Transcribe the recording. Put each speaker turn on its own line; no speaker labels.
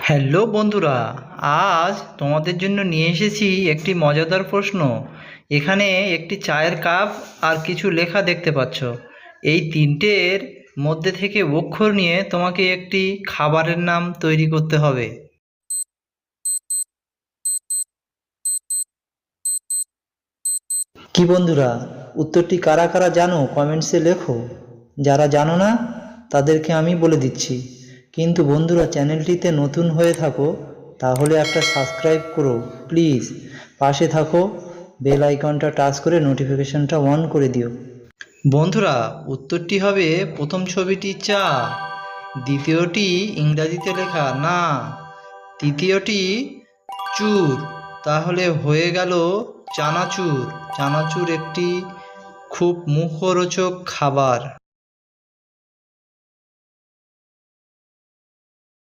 Hello বন্ধুরা, আজ তোমাদের জন্য নিয়ে এসেছি একটি মজাদার প্রশ্ন। এখানে একটি চায়ের কাপ আর কিছু লেখা দেখতে পাচ্ছ। এই তিনটের মধ্যে থেকে অক্ষর নিয়ে তোমাকে একটি খাবারের নাম তৈরি করতে হবে। কি বন্ধুরা, উত্তরটি কারা কারা জানো কমেন্টসে লেখো। যারা জানো না তাদেরকে আমি বলে দিচ্ছি। কিন্তু বন্ধুরা, চ্যানেলটিতে নতুন হয়ে থাকো তাহলে একটা সাবস্ক্রাইব করো প্লিজ। পাশে থাকো বেল আইকনটা টাচ করে নোটিফিকেশনটা অন করে দিও। বন্ধুরা, উত্তরটি হবে প্রথম ছবিটি চা, দ্বিতীয়টি ইংরাজিতে লেখা না, তৃতীয়টি চুর। তাহলে হয়ে গেল চানাচুর। চানাচুর একটি খুব মুখরোচক খাবার।